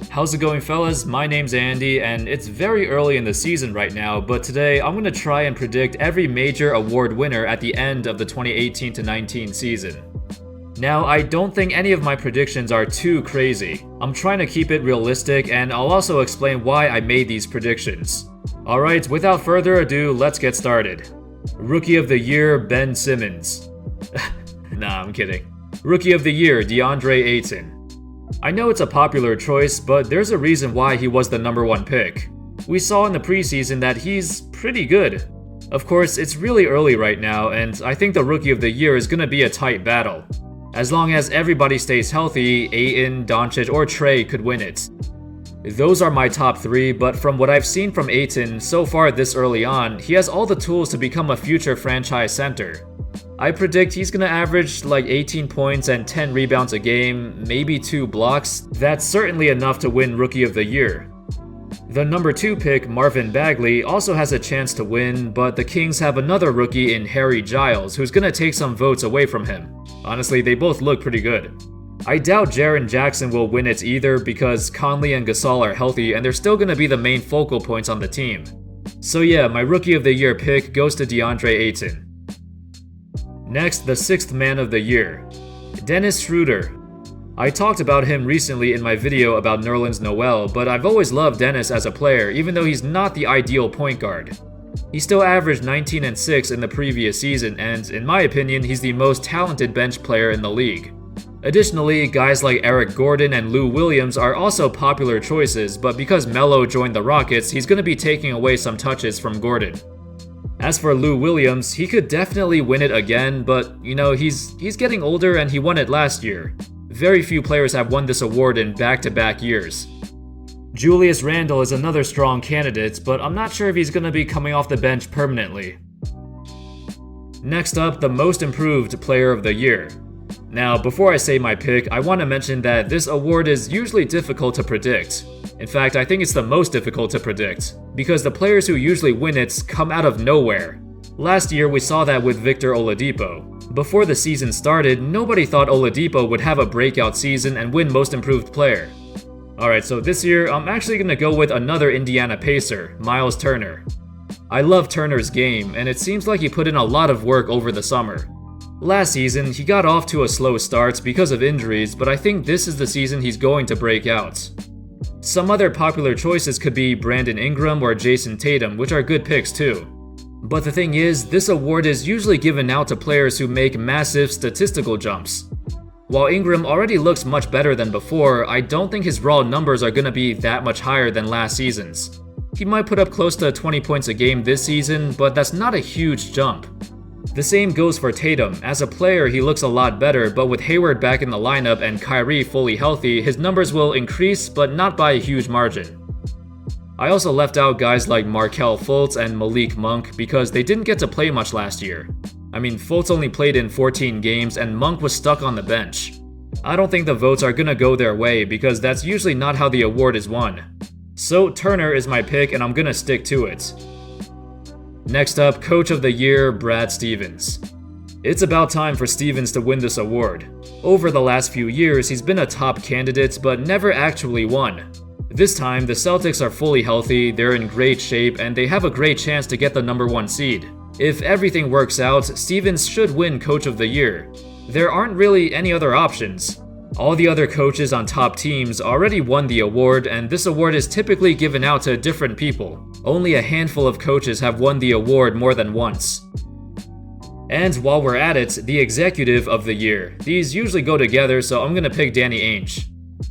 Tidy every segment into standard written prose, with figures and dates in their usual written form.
How's it going, fellas? My name's Andy, and it's very early in the season right now, but today I'm going to try and predict every major award winner at the end of the 2018-19 season. Now, I don't think any of my predictions are too crazy. I'm trying to keep it realistic, and I'll also explain why I made these predictions. Alright, without further ado, let's get started. Rookie of the Year, Ben Simmons. Nah, I'm kidding. Rookie of the Year, DeAndre Ayton. I know it's a popular choice, but there's a reason why he was the number one pick. We saw in the preseason that he's pretty good. Of course, it's really early right now, and I think the Rookie of the Year is gonna be a tight battle. As long as everybody stays healthy, Ayton, Doncic, or Trey could win it. Those are my top three, but from what I've seen from Ayton so far this early on, he has all the tools to become a future franchise center. I predict he's gonna average like 18 points and 10 rebounds a game, maybe 2 blocks. That's certainly enough to win Rookie of the Year. The number 2 pick, Marvin Bagley, also has a chance to win, but the Kings have another rookie in Harry Giles who's gonna take some votes away from him. Honestly, they both look pretty good. I doubt Jaren Jackson will win it either because Conley and Gasol are healthy and they're still gonna be the main focal points on the team. So yeah, my Rookie of the Year pick goes to DeAndre Ayton. Next, the 6th man of the year, Dennis Schroeder. I talked about him recently in my video about Nerlens Noel, but I've always loved Dennis as a player even though he's not the ideal point guard. He still averaged 19 and 6 in the previous season, and in my opinion, he's the most talented bench player in the league. Additionally, guys like Eric Gordon and Lou Williams are also popular choices, but because Melo joined the Rockets, he's going to be taking away some touches from Gordon. As for Lou Williams, he could definitely win it again, but you know, he's getting older and he won it last year. Very few players have won this award in back-to-back years. Julius Randle is another strong candidate, but I'm not sure if he's going to be coming off the bench permanently. Next up, the Most Improved Player of the Year. Now, before I say my pick, I want to mention that this award is usually difficult to predict. In fact, I think it's the most difficult to predict, because the players who usually win it come out of nowhere. Last year, we saw that with Victor Oladipo. Before the season started, nobody thought Oladipo would have a breakout season and win Most Improved Player. Alright, so this year, I'm actually going to go with another Indiana Pacer, Miles Turner. I love Turner's game, and it seems like he put in a lot of work over the summer. Last season, he got off to a slow start because of injuries, but I think this is the season he's going to break out. Some other popular choices could be Brandon Ingram or Jason Tatum, which are good picks too. But the thing is, this award is usually given out to players who make massive statistical jumps. While Ingram already looks much better than before, I don't think his raw numbers are going to be that much higher than last season's. He might put up close to 20 points a game this season, but that's not a huge jump. The same goes for Tatum. As a player, he looks a lot better, but with Hayward back in the lineup and Kyrie fully healthy, his numbers will increase, but not by a huge margin. I also left out guys like Markelle Fultz and Malik Monk because they didn't get to play much last year. I mean, Fultz only played in 14 games and Monk was stuck on the bench. I don't think the votes are gonna go their way because that's usually not how the award is won. So Turner is my pick and I'm gonna stick to it. Next up, Coach of the Year, Brad Stevens. It's about time for Stevens to win this award. Over the last few years, he's been a top candidate but never actually won. This time, the Celtics are fully healthy, they're in great shape, and they have a great chance to get the number 1 seed. If everything works out, Stevens should win Coach of the Year. There aren't really any other options. All the other coaches on top teams already won the award, and this award is typically given out to different people. Only a handful of coaches have won the award more than once. And while we're at it, the Executive of the Year. These usually go together, so I'm gonna pick Danny Ainge.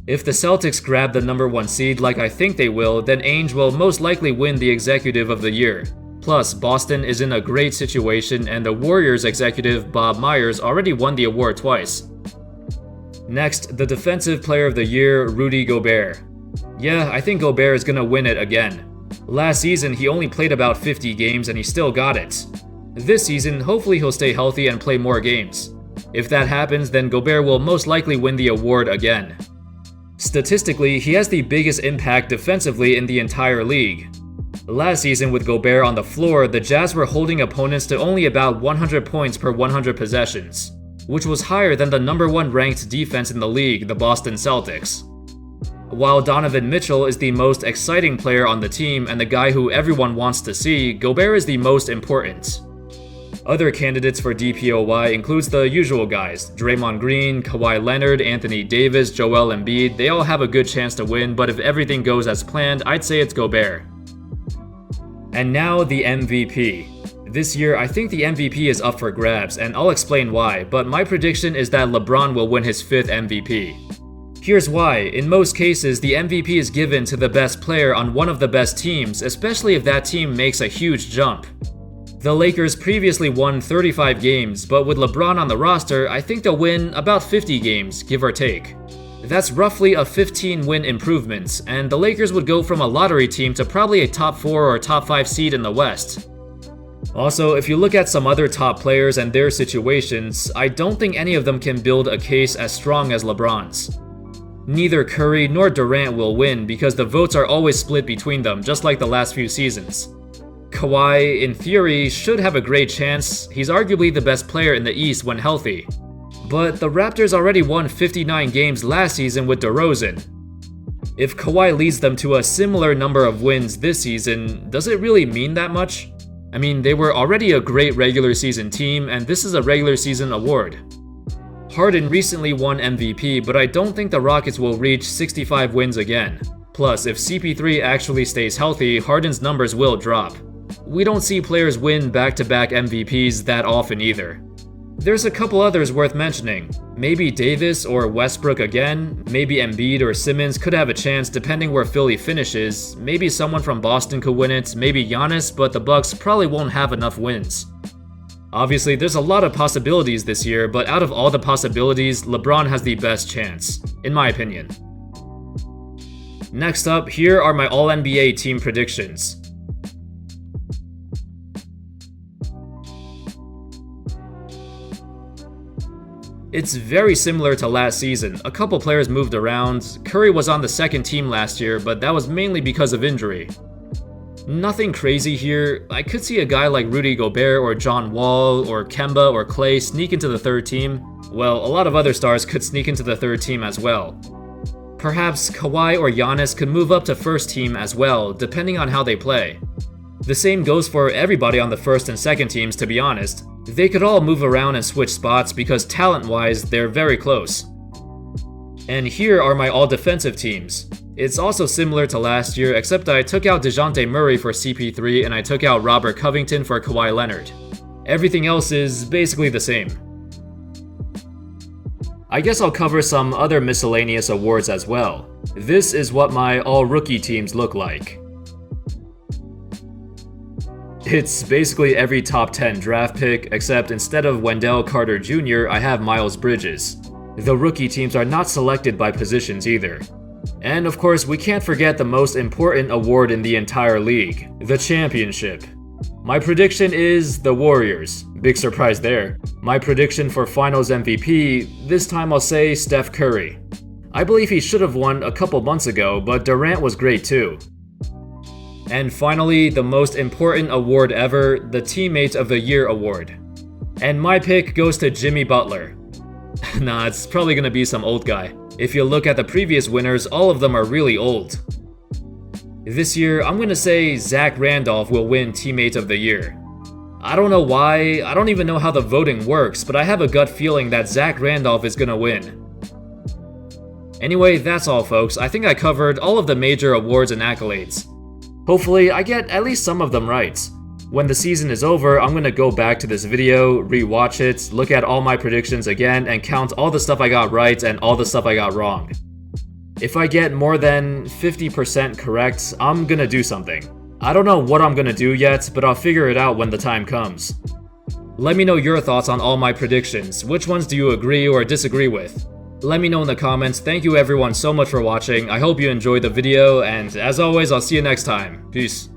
If the Celtics grab the number 1 seed like I think they will, then Ainge will most likely win the Executive of the Year. Plus, Boston is in a great situation, and the Warriors executive Bob Myers already won the award twice. Next, the Defensive Player of the Year, Rudy Gobert. Yeah, I think Gobert is gonna win it again. Last season, he only played about 50 games and he still got it. This season, hopefully he'll stay healthy and play more games. If that happens, then Gobert will most likely win the award again. Statistically, he has the biggest impact defensively in the entire league. Last season with Gobert on the floor, the Jazz were holding opponents to only about 100 points per 100 possessions, which was higher than the number 1 ranked defense in the league, the Boston Celtics. While Donovan Mitchell is the most exciting player on the team and the guy who everyone wants to see, Gobert is the most important. Other candidates for DPOY includes the usual guys: Draymond Green, Kawhi Leonard, Anthony Davis, Joel Embiid. They all have a good chance to win, but if everything goes as planned, I'd say it's Gobert. And now the MVP. This year, I think the MVP is up for grabs, and I'll explain why, but my prediction is that LeBron will win his 5th MVP. Here's why. In most cases, the MVP is given to the best player on one of the best teams, especially if that team makes a huge jump. The Lakers previously won 35 games, but with LeBron on the roster, I think they'll win about 50 games, give or take. That's roughly a 15-win improvement, and the Lakers would go from a lottery team to probably a top 4 or top 5 seed in the West. Also, if you look at some other top players and their situations, I don't think any of them can build a case as strong as LeBron's. Neither Curry nor Durant will win because the votes are always split between them, just like the last few seasons. Kawhi, in theory, should have a great chance. He's arguably the best player in the East when healthy. But the Raptors already won 59 games last season with DeRozan. If Kawhi leads them to a similar number of wins this season, does it really mean that much? I mean, they were already a great regular season team, and this is a regular season award. Harden recently won MVP, but I don't think the Rockets will reach 65 wins again. Plus, if CP3 actually stays healthy, Harden's numbers will drop. We don't see players win back-to-back MVPs that often either. There's a couple others worth mentioning. Maybe Davis or Westbrook again, maybe Embiid or Simmons could have a chance depending where Philly finishes, maybe someone from Boston could win it, maybe Giannis, but the Bucks probably won't have enough wins. Obviously, there's a lot of possibilities this year, but out of all the possibilities, LeBron has the best chance, in my opinion. Next up, here are my All-NBA team predictions. It's very similar to last season. A couple players moved around. Curry was on the second team last year, but that was mainly because of injury. Nothing crazy here. I could see a guy like Rudy Gobert or John Wall or Kemba or Klay sneak into the third team. Well, a lot of other stars could sneak into the third team as well. Perhaps Kawhi or Giannis could move up to first team as well, depending on how they play. The same goes for everybody on the first and second teams, to be honest. They could all move around and switch spots because talent-wise, they're very close. And here are my all-defensive teams. It's also similar to last year, except I took out DeJounte Murray for CP3 and I took out Robert Covington for Kawhi Leonard. Everything else is basically the same. I guess I'll cover some other miscellaneous awards as well. This is what my all-rookie teams look like. It's basically every top 10 draft pick, except instead of Wendell Carter Jr., I have Miles Bridges. The rookie teams are not selected by positions either. And of course, we can't forget the most important award in the entire league, the championship. My prediction is the Warriors. Big surprise there. My prediction for Finals MVP, this time I'll say Steph Curry. I believe he should have won a couple months ago, but Durant was great too. And finally, the most important award ever, the Teammate of the Year award. And my pick goes to Jimmy Butler. Nah, it's probably gonna be some old guy. If you look at the previous winners, all of them are really old. This year, I'm gonna say Zach Randolph will win Teammate of the Year. I don't know why, I don't even know how the voting works, but I have a gut feeling that Zach Randolph is gonna win. Anyway, that's all folks. I think I covered all of the major awards and accolades. Hopefully, I get at least some of them right. When the season is over, I'm gonna go back to this video, rewatch it, look at all my predictions again, and count all the stuff I got right and all the stuff I got wrong. If I get more than 50% correct, I'm gonna do something. I don't know what I'm gonna do yet, but I'll figure it out when the time comes. Let me know your thoughts on all my predictions. Which ones do you agree or disagree with? Let me know in the comments. Thank you everyone so much for watching. I hope you enjoyed the video, and as always, I'll see you next time. Peace.